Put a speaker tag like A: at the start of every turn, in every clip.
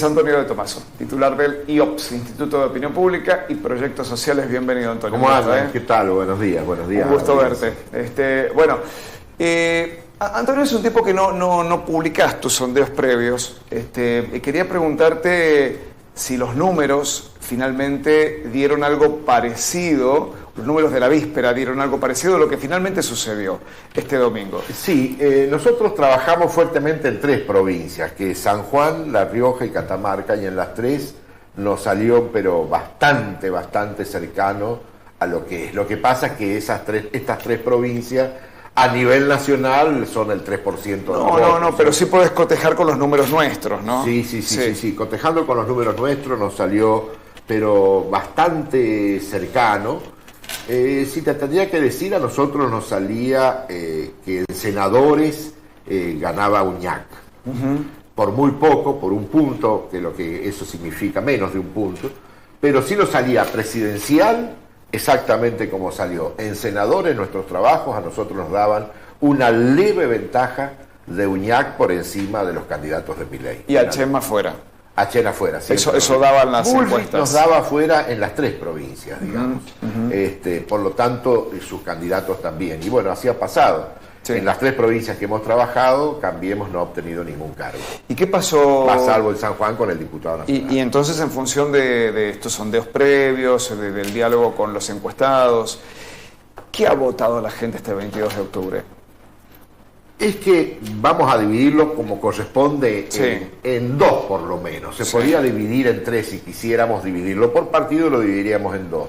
A: Luis Antonio de Tomaso, titular del IOPS, Instituto de Opinión Pública y Proyectos Sociales. Bienvenido, Antonio.
B: ¿Cómo andas? ¿Qué tal? Buenos días, buenos días.
A: Un gusto verte. Antonio es un tipo que no publicas tus sondeos previos. Quería preguntarte si los números finalmente dieron algo parecido, los números de la víspera dieron algo parecido a lo que finalmente sucedió este domingo.
B: Sí, nosotros trabajamos fuertemente en 3 provincias, que es San Juan, La Rioja y Catamarca, y en las 3 nos salió, pero bastante cercano a lo que es. Lo que pasa es que estas 3 provincias a nivel nacional son el 3% de los votos.
A: No, pero sí podés cotejar con los números nuestros, ¿no?
B: Sí. Cotejando con los números nuestros nos salió, pero bastante cercano. Si te tendría que decir, a nosotros nos salía que en senadores ganaba Uñac. Por muy poco, por un punto, que lo que eso significa menos de un punto, pero sí nos salía presidencial exactamente como salió. En senadores, nuestros trabajos a nosotros nos daban una leve ventaja de Uñac por encima de los candidatos de Milei.
A: Y a Chema fuera.
B: A Chema fuera, sí.
A: Eso daban las encuestas.
B: Nos daba fuera en las 3 provincias, digamos. Por lo tanto, sus candidatos también. Y bueno, así ha pasado. Sí. En las 3 provincias que hemos trabajado, Cambiemos no ha obtenido ningún cargo.
A: ¿Y qué pasó?
B: A salvo en San Juan con el diputado nacional.
A: Y entonces, en función de estos sondeos previos, del diálogo con los encuestados, ¿qué ha votado la gente este 22 de octubre?
B: Es que vamos a dividirlo como corresponde en 2 por lo menos. Se podría dividir en 3 si quisiéramos dividirlo por partido, lo dividiríamos en 2.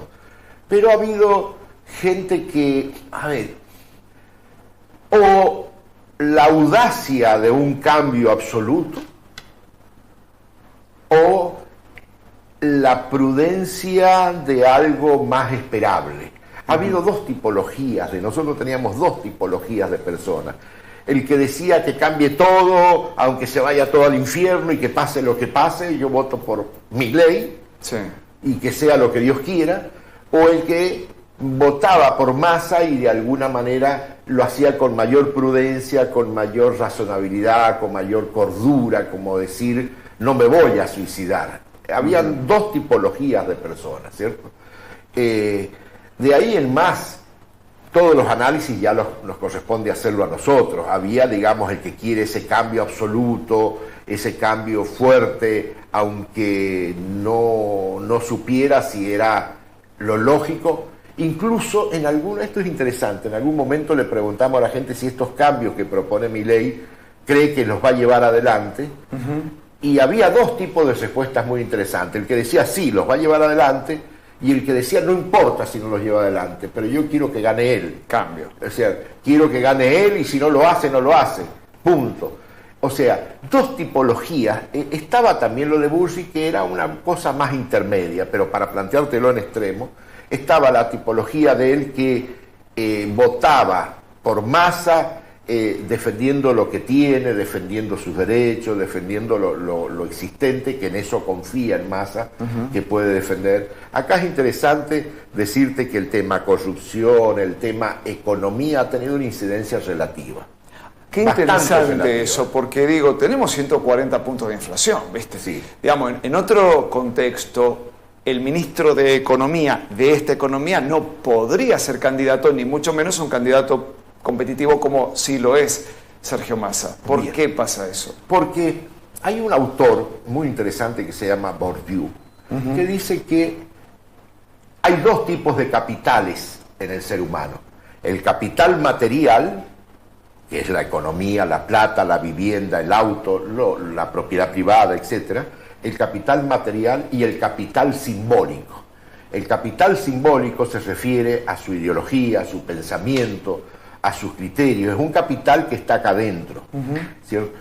B: Pero ha habido gente que, o la audacia de un cambio absoluto, o la prudencia de algo más esperable. Ha habido 2 tipologías, nosotros teníamos 2 tipologías de personas. El que decía que cambie todo, aunque se vaya todo al infierno y que pase lo que pase, yo voto por Milei, y que sea lo que Dios quiera, o el que votaba por Massa y de alguna manera lo hacía con mayor prudencia, con mayor razonabilidad, con mayor cordura, como decir, no me voy a suicidar. Habían 2 tipologías de personas, ¿cierto? De ahí en más, todos los análisis ya nos corresponde hacerlo a nosotros. Había, digamos, el que quiere ese cambio absoluto, ese cambio fuerte, aunque no supiera si era lo lógico. Incluso esto es interesante, en algún momento le preguntamos a la gente si estos cambios que propone Milei cree que los va a llevar adelante. Y había 2 tipos de respuestas muy interesantes. El que decía sí, los va a llevar adelante, y el que decía no importa si no los lleva adelante, pero yo quiero que gane él.
A: Cambio.
B: O sea, quiero que gane él y si no lo hace, no lo hace. Punto. O sea, 2 tipologías. Estaba también lo de Bursi, que era una cosa más intermedia, pero para planteártelo en extremo, estaba la tipología de él que votaba por Massa, defendiendo lo que tiene, defendiendo sus derechos, defendiendo lo existente, que en eso confía en Massa, que puede defender. Acá es interesante decirte que el tema corrupción, el tema economía ha tenido una incidencia relativa.
A: Qué interesante eso, porque tenemos 140 puntos de inflación, ¿viste?
B: Sí.
A: Digamos, en otro contexto, el ministro de Economía de esta economía no podría ser candidato, ni mucho menos un candidato competitivo como sí lo es Sergio Massa. ¿Por qué pasa eso?
B: Porque hay un autor muy interesante que se llama Bourdieu, que dice que hay 2 tipos de capitales en el ser humano. El capital material, que es la economía, la plata, la vivienda, el auto, la propiedad privada, etc. El capital material y el capital simbólico. El capital simbólico se refiere a su ideología, a su pensamiento, a sus criterios. Es un capital que está acá adentro. ¿Cierto?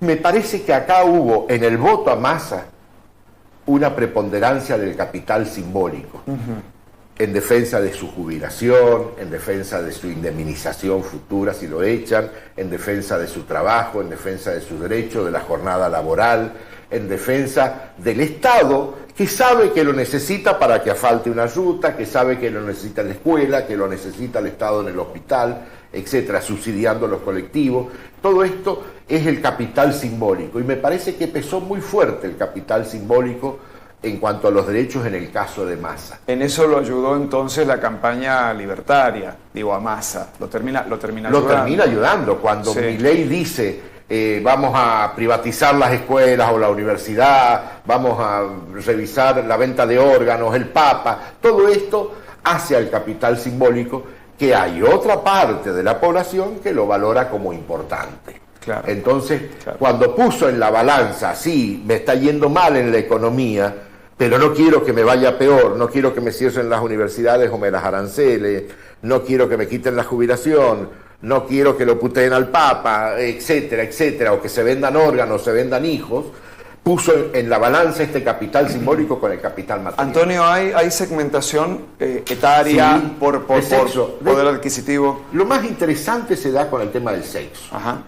B: Me parece que acá hubo en el voto a Massa una preponderancia del capital simbólico, en defensa de su jubilación, en defensa de su indemnización futura si lo echan, en defensa de su trabajo, en defensa de sus derechos, de la jornada laboral, en defensa del Estado, que sabe que lo necesita para que asfalte una ruta, que sabe que lo necesita la escuela, que lo necesita el Estado en el hospital, etcétera, subsidiando los colectivos. Todo esto es el capital simbólico, y me parece que pesó muy fuerte el capital simbólico en cuanto a los derechos en el caso de Massa.
A: En eso lo ayudó entonces la campaña libertaria, digo, a Massa. Lo termina ayudando. Cuando
B: sí. Milei dice, vamos a privatizar las escuelas o la universidad, vamos a revisar la venta de órganos, el Papa, todo esto hace al capital simbólico, que hay otra parte de la población que lo valora como importante.
A: Claro.
B: Entonces, cuando puso en la balanza, sí, me está yendo mal en la economía, pero no quiero que me vaya peor, no quiero que me cierren las universidades o me las arancelen, no quiero que me quiten la jubilación, no quiero que lo puteen al Papa, etcétera, etcétera, o que se vendan órganos, se vendan hijos, puso en la balanza este capital simbólico con el capital material.
A: Antonio, ¿hay segmentación etaria
B: sí,
A: por poder adquisitivo?
B: Lo más interesante se da con el tema del sexo.
A: Ajá.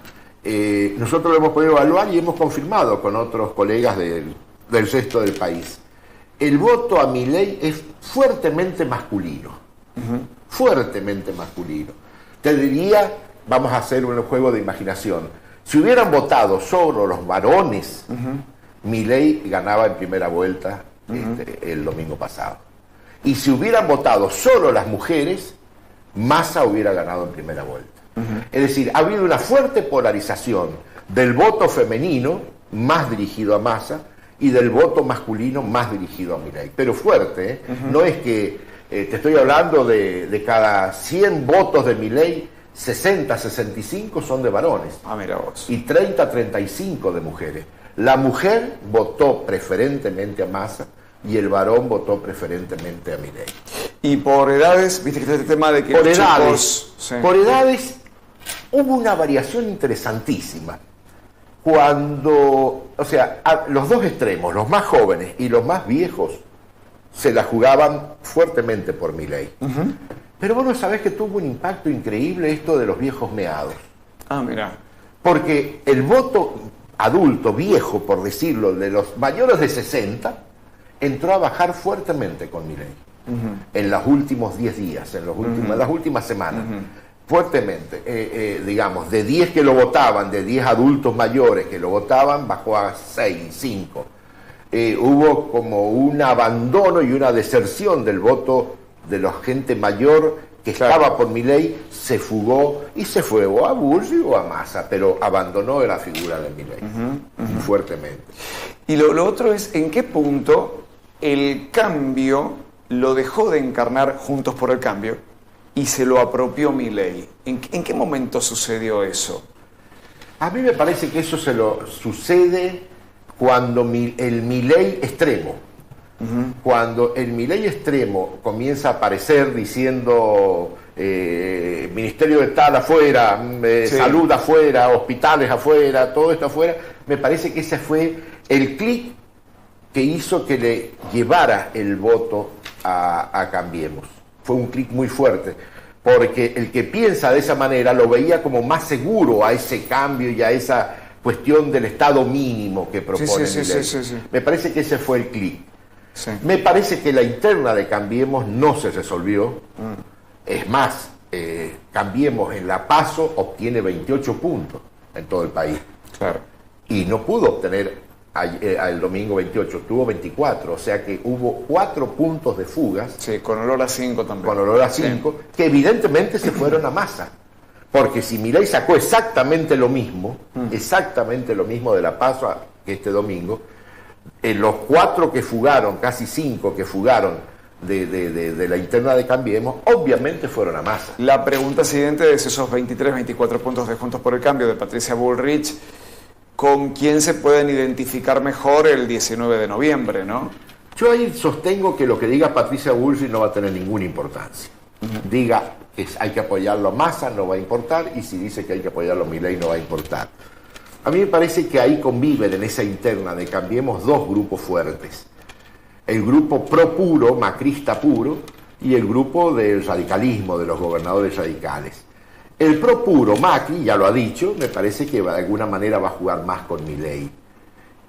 B: Nosotros lo hemos podido evaluar y hemos confirmado con otros colegas del resto del país. El voto a Milei es fuertemente masculino. Fuertemente masculino. Te diría, vamos a hacer un juego de imaginación, si hubieran votado solo los varones, Milei ganaba en primera vuelta el domingo pasado. Y si hubieran votado solo las mujeres, Massa hubiera ganado en primera vuelta. Es decir, ha habido una fuerte polarización del voto femenino, más dirigido a Massa, y del voto masculino, más dirigido a Milei. Pero fuerte, ¿eh? No es que, te estoy hablando de cada 100 votos de Milei, 60, 65 son de varones.
A: Ah, mira vos.
B: Y 30, 35 de mujeres. La mujer votó preferentemente a Massa y el varón votó preferentemente a Milei.
A: Y por edades, viste que este tema de que
B: por
A: los
B: edades,
A: chicos... Sí.
B: Por edades hubo una variación interesantísima. Cuando, o sea, los dos extremos, los más jóvenes y los más viejos, se la jugaban fuertemente por Milei. Pero vos no sabés que tuvo un impacto increíble esto de los viejos meados.
A: Ah, mira.
B: Porque el voto adulto, viejo, por decirlo, de los mayores de 60, entró a bajar fuertemente con Milei. En los últimos 10 días, en las últimas semanas. Fuertemente, digamos, de 10 que lo votaban, de 10 adultos mayores que lo votaban, bajó a 6, 5. Hubo como un abandono y una deserción del voto de la gente mayor que estaba por Milei, se fugó y se fue o a Bullrich o a Massa, pero abandonó la figura de Milei fuertemente.
A: Y lo otro es, ¿en qué punto el cambio lo dejó de encarnar Juntos por el Cambio y se lo apropió Milei? ¿En qué momento sucedió eso?
B: A mí me parece que eso sucede cuando el Milei extremo. Cuando el Milei extremo comienza a aparecer diciendo Ministerio de Tal afuera, salud afuera, hospitales afuera, todo esto afuera, me parece que ese fue el clic que hizo que le llevara el voto a Cambiemos. Fue un clic muy fuerte, porque el que piensa de esa manera lo veía como más seguro a ese cambio y a esa cuestión del Estado mínimo que propone Milei.
A: Sí.
B: Me parece que ese fue el clic.
A: Sí.
B: Me parece que la interna de Cambiemos no se resolvió. Es más, Cambiemos en la PASO obtiene 28 puntos en todo el país.
A: Claro.
B: Y no pudo obtener el domingo 28, tuvo 24. O sea que hubo 4 puntos de fugas.
A: Sí, con olor a 5 también.
B: Con olor a 5, que evidentemente se fueron a Massa. Porque si Milei sacó exactamente lo mismo de la PASO que este domingo, los 4 que fugaron, casi 5 que fugaron de la interna de Cambiemos, obviamente fueron a Massa.
A: La pregunta siguiente es esos 23, 24 puntos de Juntos por el Cambio de Patricia Bullrich, ¿con quién se pueden identificar mejor el 19 de noviembre, no?
B: Yo ahí sostengo que lo que diga Patricia Bullrich no va a tener ninguna importancia. Diga que hay que apoyarlo a Massa, no va a importar, y si dice que hay que apoyarlo a Milei, no va a importar. A mí me parece que ahí conviven en esa interna de Cambiemos dos grupos fuertes. El grupo pro puro, macrista puro, y el grupo del radicalismo, de los gobernadores radicales. El pro puro, Macri, ya lo ha dicho, me parece que de alguna manera va a jugar más con Milei.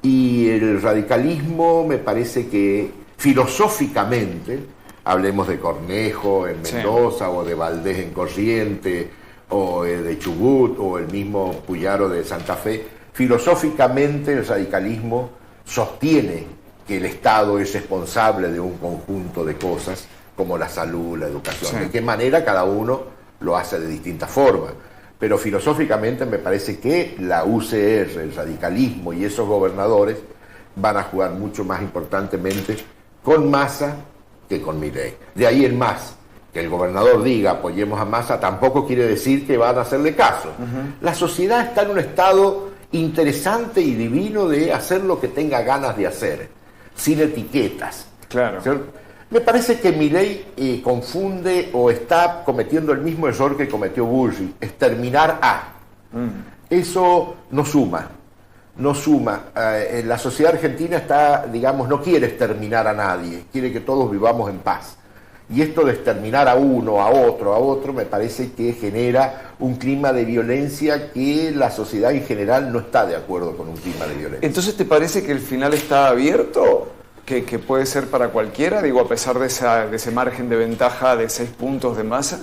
B: Y el radicalismo me parece que filosóficamente, hablemos de Cornejo en Mendoza, o de Valdés en Corrientes, o de Chubut, o el mismo Puyaro de Santa Fe, filosóficamente el radicalismo sostiene que el Estado es responsable de un conjunto de cosas como la salud, la educación. De qué manera cada uno lo hace de distintas formas. Pero filosóficamente me parece que la UCR, el radicalismo y esos gobernadores van a jugar mucho más importantemente con Massa que con Milei. De ahí el más. Que el gobernador diga apoyemos a Massa tampoco quiere decir que van a hacerle caso. La sociedad está en un estado interesante y divino de hacer lo que tenga ganas de hacer, sin etiquetas.
A: Claro.
B: ¿Cierto? Me parece que Milei confunde o está cometiendo el mismo error que cometió Bullrich, exterminar a. Eso no suma. No suma. La sociedad argentina está, digamos, no quiere exterminar a nadie, quiere que todos vivamos en paz. Y esto de exterminar a uno, a otro, me parece que genera un clima de violencia que la sociedad en general no está de acuerdo con un clima de violencia.
A: Entonces, ¿te parece que el final está abierto? ¿Que puede ser para cualquiera? Digo, a pesar de ese margen de ventaja de 6 puntos de Massa.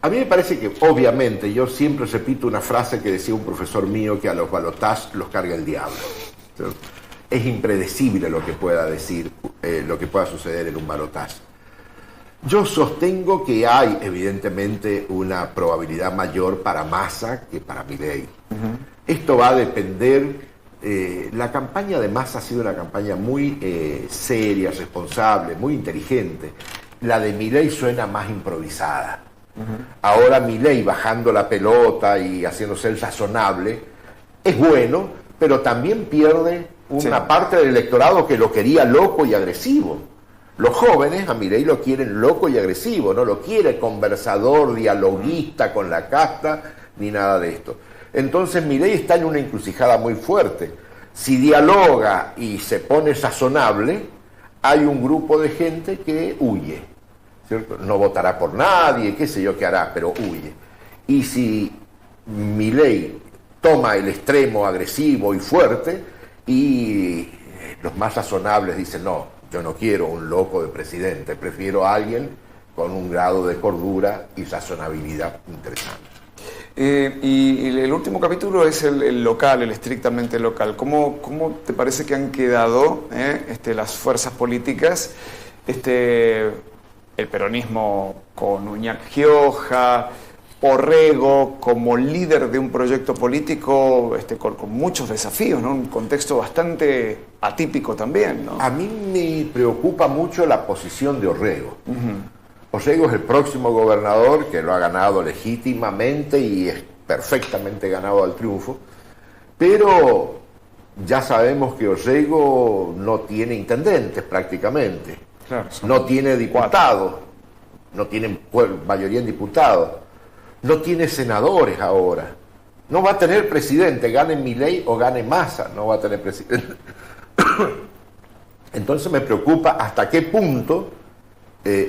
B: A mí me parece que, obviamente, yo siempre repito una frase que decía un profesor mío, que a los balotajes los carga el diablo. ¿Cierto? Es impredecible lo que pueda decir, lo que pueda suceder en un balotaje. Yo sostengo que hay, evidentemente, una probabilidad mayor para Massa que para Milei. Esto va a depender. La campaña de Massa ha sido una campaña muy seria, responsable, muy inteligente. La de Milei suena más improvisada. Ahora Milei bajando la pelota y haciéndose el razonable es bueno, pero también pierde una parte del electorado que lo quería loco y agresivo. Los jóvenes a Milei lo quieren loco y agresivo, no lo quiere conversador, dialoguista con la casta, ni nada de esto. Entonces Milei está en una encrucijada muy fuerte. Si dialoga y se pone razonable, hay un grupo de gente que huye, ¿cierto? No votará por nadie, qué sé yo qué hará, pero huye. Y si Milei toma el extremo agresivo y fuerte, y los más razonables dicen, no, yo no quiero un loco de presidente, prefiero a alguien con un grado de cordura y razonabilidad interesante.
A: Y el último capítulo es el local, el estrictamente local. ¿Cómo te parece que han quedado las fuerzas políticas? El peronismo con Uñac Gioja, Orrego como líder de un proyecto político con muchos desafíos, ¿no? Un contexto bastante atípico también, ¿no?
B: A mí me preocupa mucho la posición de Orrego. Orrego es el próximo gobernador que lo ha ganado legítimamente y es perfectamente ganado al triunfo, pero ya sabemos que Orrego no tiene intendentes prácticamente,
A: claro,
B: no tiene diputados, no tiene mayoría en diputados, no tiene senadores ahora, no va a tener presidente, gane Milei o gane Massa, no va a tener presidente. Entonces me preocupa hasta qué punto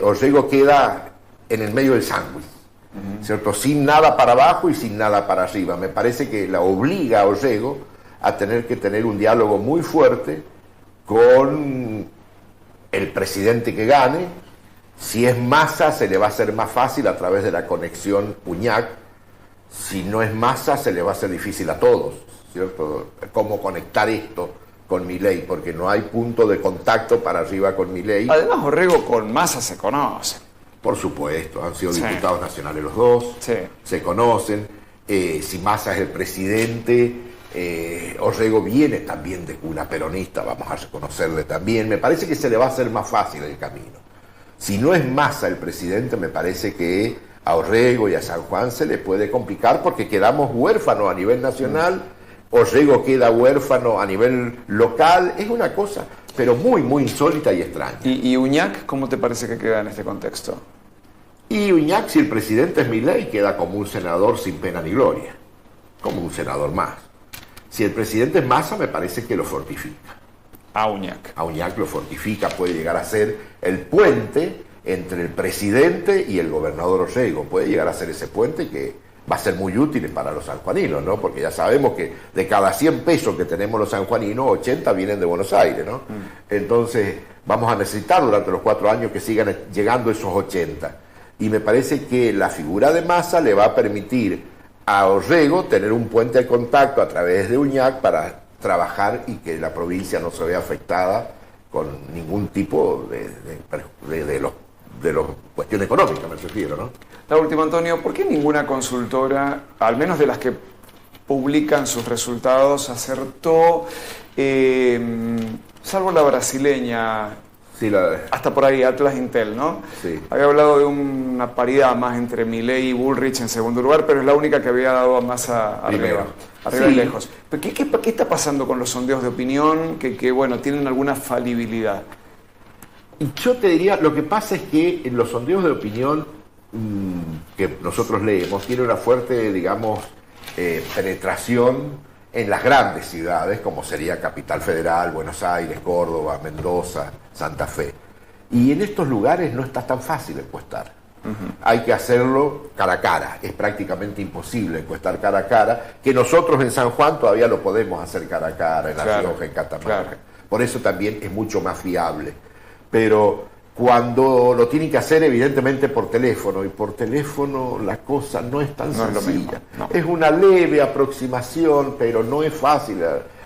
B: Orrego queda en el medio del sándwich, ¿cierto? Sin nada para abajo y sin nada para arriba. Me parece que la obliga a Orrego a tener que tener un diálogo muy fuerte con el presidente que gane. Si es Massa, se le va a hacer más fácil a través de la conexión Uñac. Si no es Massa, se le va a hacer difícil a todos, ¿cierto? ¿Cómo conectar esto con Milei? Porque no hay punto de contacto para arriba con Milei.
A: Además, Orrego con Massa se conoce.
B: Por supuesto, han sido diputados nacionales los dos, se conocen. Si Massa es el presidente, Orrego viene también de cuna peronista, vamos a reconocerle también. Me parece que se le va a hacer más fácil el camino. Si no es Massa el presidente, me parece que a Orrego y a San Juan se le puede complicar porque quedamos huérfanos a nivel nacional, Orrego queda huérfano a nivel local, es una cosa, pero muy, muy insólita y extraña.
A: ¿Y Uñac cómo te parece que queda en este contexto?
B: Y Uñac, si el presidente es Milei, queda como un senador sin pena ni gloria, como un senador más. Si el presidente es Massa, me parece que lo fortifica.
A: A Uñac.
B: A Uñac lo fortifica, puede llegar a ser el puente entre el presidente y el gobernador Orrego. Puede llegar a ser ese puente que va a ser muy útil para los sanjuaninos, ¿no? Porque ya sabemos que de cada 100 pesos que tenemos los sanjuaninos, 80 vienen de Buenos Aires, ¿no? Entonces, vamos a necesitar durante los 4 años que sigan llegando esos 80. Y me parece que la figura de Massa le va a permitir a Orrego tener un puente de contacto a través de Uñac para trabajar y que la provincia no se vea afectada con ningún tipo de los cuestiones económicas, me refiero, ¿no?
A: La última, Antonio, ¿por qué ninguna consultora, al menos de las que publican sus resultados, acertó, salvo la brasileña,
B: Sí,
A: hasta por ahí, Atlas Intel, ¿no?
B: Sí.
A: Había hablado de una paridad más entre Milei y Bullrich en segundo lugar, pero es la única que había dado a Massa arriba
B: Sí.
A: y lejos. ¿Pero qué está pasando con los sondeos de opinión que bueno, tienen alguna falibilidad?
B: Y yo te diría, lo que pasa es que en los sondeos de opinión que nosotros leemos, tiene una fuerte, digamos, penetración en las grandes ciudades, como sería Capital Federal, Buenos Aires, Córdoba, Mendoza, Santa Fe. Y en estos lugares no está tan fácil encuestar. Hay que hacerlo cara a cara. Es prácticamente imposible encuestar cara a cara, que nosotros en San Juan todavía lo podemos hacer cara a cara, en La Rioja, en Catamarca.
A: Claro.
B: Por eso también es mucho más fiable. Pero cuando lo tienen que hacer evidentemente por teléfono, y por teléfono la cosa no es tan sencilla.
A: Es lo mismo, no.
B: Es una leve aproximación, pero no es fácil.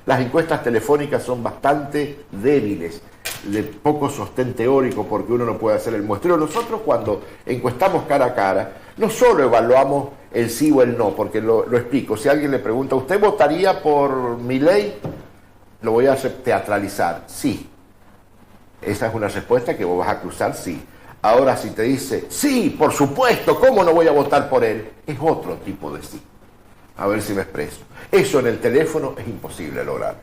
B: Las encuestas telefónicas son bastante débiles, de poco sostén teórico, porque uno no puede hacer el muestreo. Nosotros cuando encuestamos cara a cara, no solo evaluamos el sí o el no, porque lo explico. Si alguien le pregunta, ¿usted votaría por Milei? Lo voy a teatralizar, sí. Esa es una respuesta que vos vas a cruzar, sí. Ahora, si te dice, sí, por supuesto, ¿cómo no voy a votar por él? Es otro tipo de sí. A ver si me expreso. Eso en el teléfono es imposible lograr.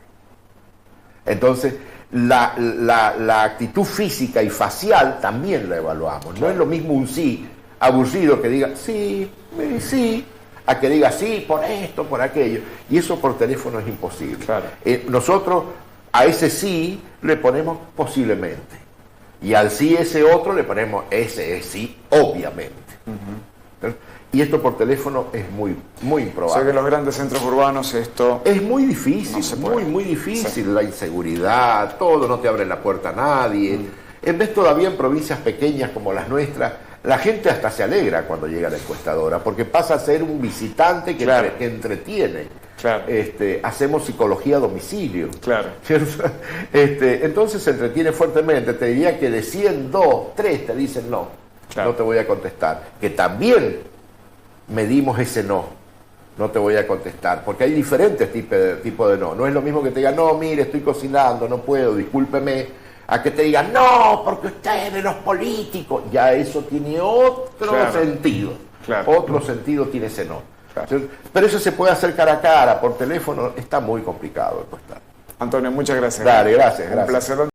B: Entonces, la actitud física y facial también la evaluamos. No es lo mismo un sí aburrido que diga, sí, sí, a que diga, sí, por esto, por aquello. Y eso por teléfono es imposible.
A: Claro.
B: Nosotros a ese sí le ponemos posiblemente. Y al sí ese otro le ponemos ese sí, obviamente. Y esto por teléfono es muy, muy improbable.
A: O sea que en los grandes centros urbanos esto...
B: Es muy difícil,
A: no se puede.
B: muy difícil.
A: Sí.
B: La inseguridad, todo, no te abre la puerta a nadie. En vez todavía en provincias pequeñas como las nuestras, la gente hasta se alegra cuando llega la encuestadora, porque pasa a ser un visitante que,
A: Claro.
B: que entretiene.
A: Claro.
B: Hacemos psicología a domicilio.
A: Claro.
B: Entonces se entretiene fuertemente. Te diría que de 100, 2, 3 te dicen no,
A: Claro.
B: no te voy a contestar. Que también medimos ese no te voy a contestar, porque hay diferentes tipos de no. No es lo mismo que te digan, no, mire, estoy cocinando, no puedo, discúlpeme, a que te digan, no, porque ustedes, los políticos, ya eso tiene otro
A: Claro.
B: sentido.
A: Claro.
B: Otro sentido tiene ese no.
A: Claro.
B: Pero eso se puede hacer cara a cara, por teléfono, está muy complicado encuestar.
A: Antonio, muchas gracias.
B: Dale, gracias,
A: Un
B: gracias.
A: placer.